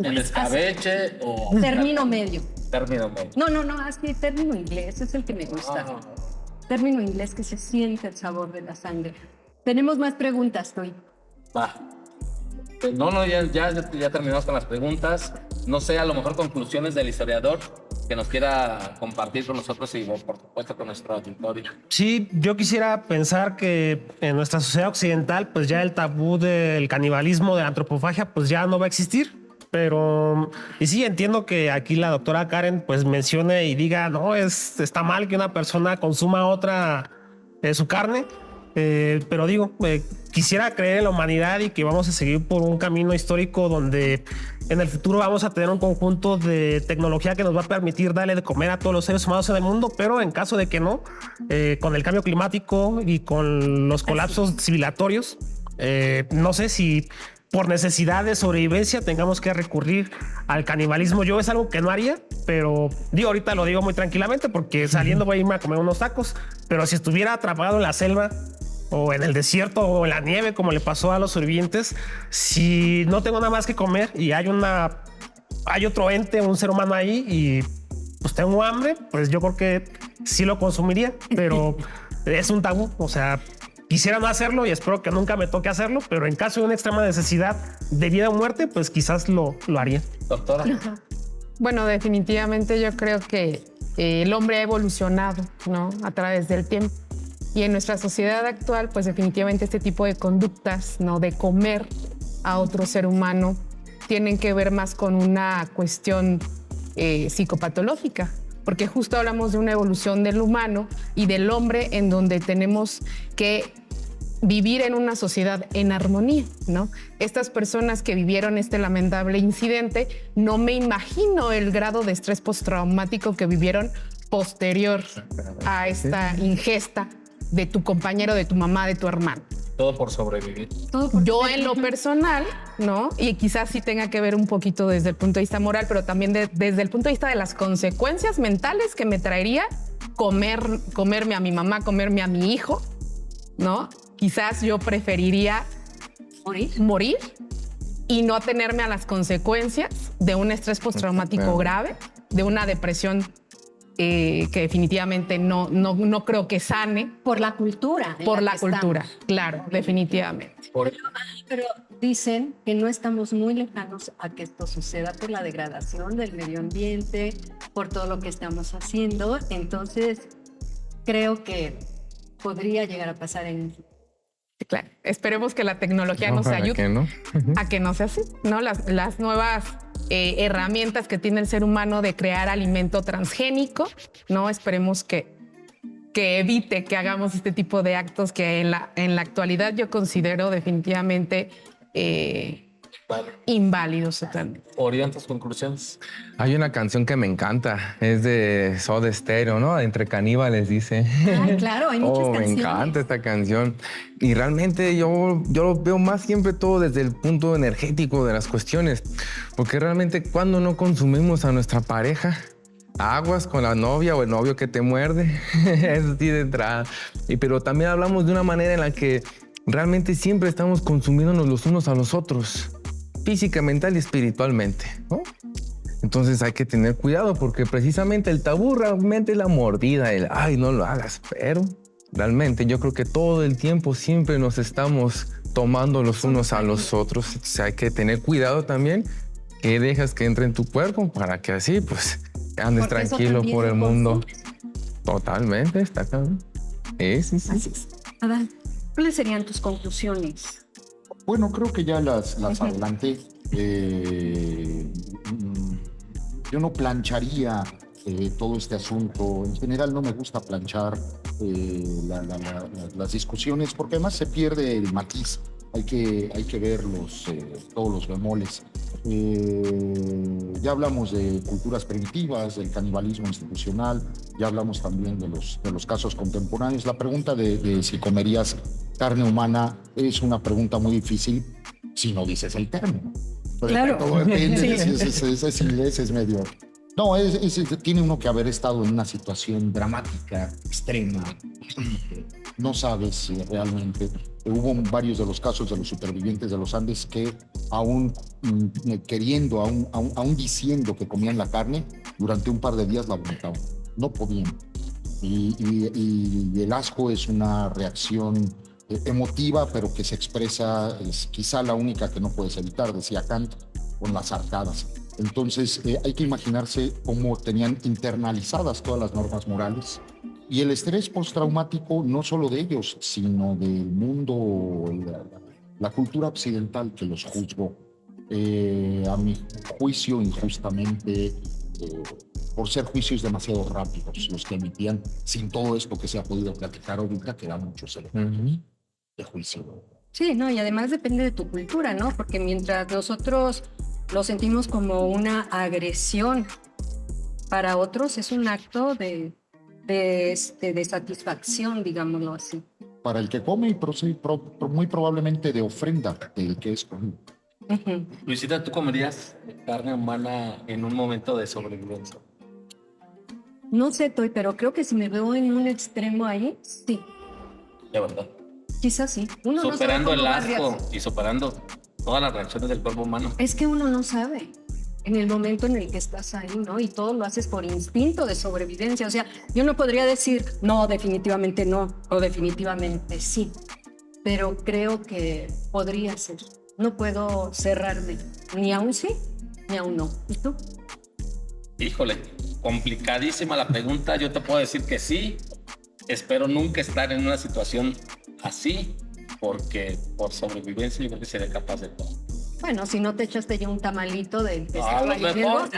¿El escabeche o...? Término medio. Término medio. No, así término inglés es el que me gusta. Término inglés que se siente el sabor de la sangre. Tenemos más preguntas, Toy. Va. No, ya terminamos con las preguntas. No sé, a lo mejor conclusiones del historiador que nos quiera compartir con nosotros y por supuesto con nuestro auditorio. Sí, yo quisiera pensar que en nuestra sociedad occidental pues ya el tabú del canibalismo, de la antropofagia pues ya no va a existir. Pero, y sí, entiendo que aquí la doctora Karen pues mencione y diga, no, está mal que una persona consuma otra su carne. Pero digo, quisiera creer en la humanidad y que vamos a seguir por un camino histórico donde en el futuro vamos a tener un conjunto de tecnología que nos va a permitir darle de comer a todos los seres humanos en el mundo, pero en caso de que no, con el cambio climático y con los colapsos civilizatorios, no sé si por necesidad de sobrevivencia tengamos que recurrir al canibalismo. Yo es algo que no haría, pero digo, ahorita lo digo muy tranquilamente porque saliendo voy a irme a comer unos tacos, pero si estuviera atrapado en la selva o en el desierto o en la nieve, como le pasó a los sobrevivientes, si no tengo nada más que comer y hay otro ente, un ser humano ahí y pues tengo hambre, pues yo creo que sí lo consumiría, pero es un tabú, o sea, quisiera no hacerlo y espero que nunca me toque hacerlo, pero en caso de una extrema necesidad de vida o muerte, pues quizás lo haría. Doctora. Bueno, definitivamente yo creo que el hombre ha evolucionado, ¿no? A través del tiempo. Y en nuestra sociedad actual, pues definitivamente este tipo de conductas, ¿no? De comer a otro ser humano, tienen que ver más con una cuestión psicopatológica, porque justo hablamos de una evolución del humano y del hombre en donde tenemos que vivir en una sociedad en armonía, ¿no? Estas personas que vivieron este lamentable incidente, no me imagino el grado de estrés postraumático que vivieron posterior a esta ingesta de tu compañero, de tu mamá, de tu hermano. Todo por sobrevivir. Yo en lo personal, ¿no? Y quizás sí tenga que ver un poquito desde el punto de vista moral, pero también desde el punto de vista de las consecuencias mentales que me traería comerme a mi mamá, comerme a mi hijo, ¿no? Quizás yo preferiría morir y no atenerme a las consecuencias de un estrés postraumático grave, de una depresión que definitivamente no creo que sane. Por la cultura. Por la cultura, claro, definitivamente. Pero dicen que no estamos muy lejanos a que esto suceda por la degradación del medio ambiente, por todo lo que estamos haciendo. Entonces, creo que podría llegar a pasar en... Claro, esperemos que la tecnología nos ayude a que no sea así, ¿no? Las nuevas herramientas que tiene el ser humano de crear alimento transgénico, ¿no? Esperemos que evite que hagamos este tipo de actos que en la actualidad yo considero definitivamente inválidos totalmente. Orión, tus conclusiones. Hay una canción que me encanta, es de Soda Stereo, ¿no? Entre caníbales, dice. Ay, claro, hay muchas canciones. Me encanta esta canción. Y realmente yo lo veo más siempre todo desde el punto energético de las cuestiones. Porque realmente cuando no consumimos a nuestra pareja, aguas con la novia o el novio que te muerde, es así de entrada. Pero también hablamos de una manera en la que realmente siempre estamos consumiéndonos los unos a los otros, física, mental y espiritualmente, ¿no? Entonces hay que tener cuidado porque precisamente el tabú realmente es la mordida, el ay, no lo hagas, pero realmente yo creo que todo el tiempo siempre nos estamos tomando los unos a los otros. Entonces hay que tener cuidado también que dejas que entre en tu cuerpo para que así pues andes porque tranquilo por el mundo. Totalmente, está claro. Sí. Así es. Adán, ¿cuáles serían tus conclusiones? Bueno, creo que ya las adelanté. Yo no plancharía todo este asunto. En general no me gusta planchar las discusiones porque además se pierde el matiz. Hay que ver todos los bemoles. Ya hablamos de culturas primitivas, del canibalismo institucional, ya hablamos también de los casos contemporáneos. La pregunta de si comerías carne humana es una pregunta muy difícil si no dices el término. Claro. Todo depende, Sí. si es inglés, es medio... No, tiene uno que haber estado en una situación dramática, extrema. No sabes si realmente... Hubo varios de los casos de los supervivientes de los Andes que aún queriendo, aún diciendo que comían la carne, durante un par de días la vomitaban. No podían. Y el asco es una reacción emotiva, pero que se expresa, es quizá la única que no puedes evitar, decía Kant, con las arcadas. Entonces hay que imaginarse cómo tenían internalizadas todas las normas morales y el estrés postraumático no solo de ellos, sino del mundo, la cultura occidental que los juzgó, a mi juicio injustamente, por ser juicios demasiado rápidos los que emitían, sin todo esto que se ha podido platicar ahorita, que da muchos elementos de juicio. Sí, no, y además depende de tu cultura, ¿no? Porque mientras nosotros lo sentimos como una agresión, para otros es un acto de satisfacción, digámoslo así. Para el que come y muy probablemente de ofrenda del que es comido. Uh-huh. Luisita, ¿tú comerías carne humana en un momento de sobrevivencia? No sé, Toy, pero creo que si me veo en un extremo ahí, sí. De verdad. Quizás sí. Uno Superando no sabe el cómo va a asco reaccionar. y superando todas las reacciones del cuerpo humano. Es que uno no sabe en el momento en el que estás ahí, ¿no? Y todo lo haces por instinto de sobrevivencia. O sea, yo no podría decir, no, definitivamente no, o definitivamente sí. Pero creo que podría ser. No puedo cerrarme, ni a un sí, ni a un no. ¿Y tú? Híjole, complicadísima la pregunta. Yo te puedo decir que sí. Espero nunca estar en una situación así, porque por sobrevivencia yo creo que seré capaz de todo. Bueno, si no te echaste ya un tamalito del que A lo mejor.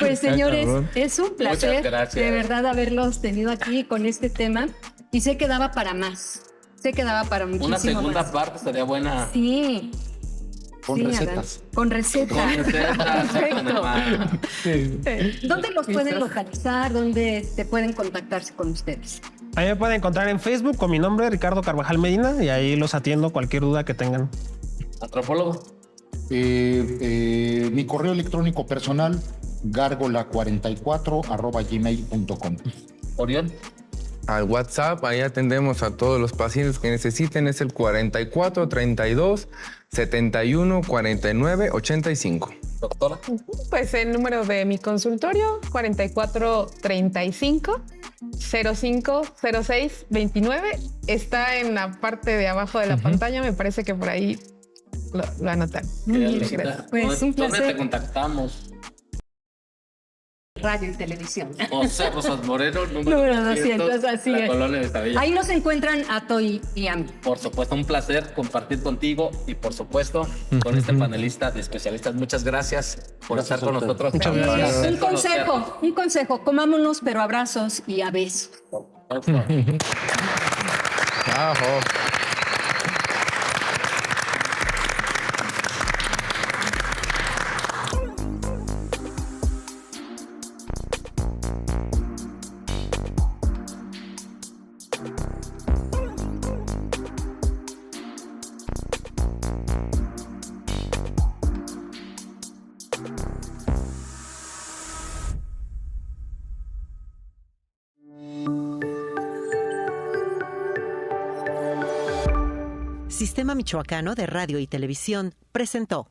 Pues señores, cabrón. es un placer Muchas gracias. de verdad haberlos tenido aquí con este tema y sé que daba para más. Sé que daba para muchísimo Una segunda más. parte sería buena. Sí. Con Sí, recetas. Adán. Con recetas. Con recetas, Perfecto. Sí. ¿Dónde los pueden localizar? ¿Dónde te pueden contactarse con ustedes? Ahí me pueden encontrar en Facebook con mi nombre, Ricardo Carvajal Medina, y ahí los atiendo cualquier duda que tengan. Antropólogo. Mi correo electrónico personal, gargola44@gmail.com. Orión. Al WhatsApp, ahí atendemos a todos los pacientes que necesiten, es el 44 32 71 49 85. Doctora. Pues el número de mi consultorio, 4435 05 06 29, está en la parte de abajo de la pantalla. Me parece que por ahí lo anotan. Muy bien, Luisita, gracias. Pues, un ¿Dónde placer. te contactamos? Radio y televisión. José Rosas Moreno, Número 200, así la es. Colonia de Vistabella. Ahí nos encuentran a Toy y a mí. Por supuesto, un placer compartir contigo y por supuesto con este panelista de especialistas. Muchas gracias por Gracias estar con a usted. nosotros. Muchas gracias. Un consejo, comámonos, pero abrazos y a besos. Ajo. Sistema Michoacano de Radio y Televisión presentó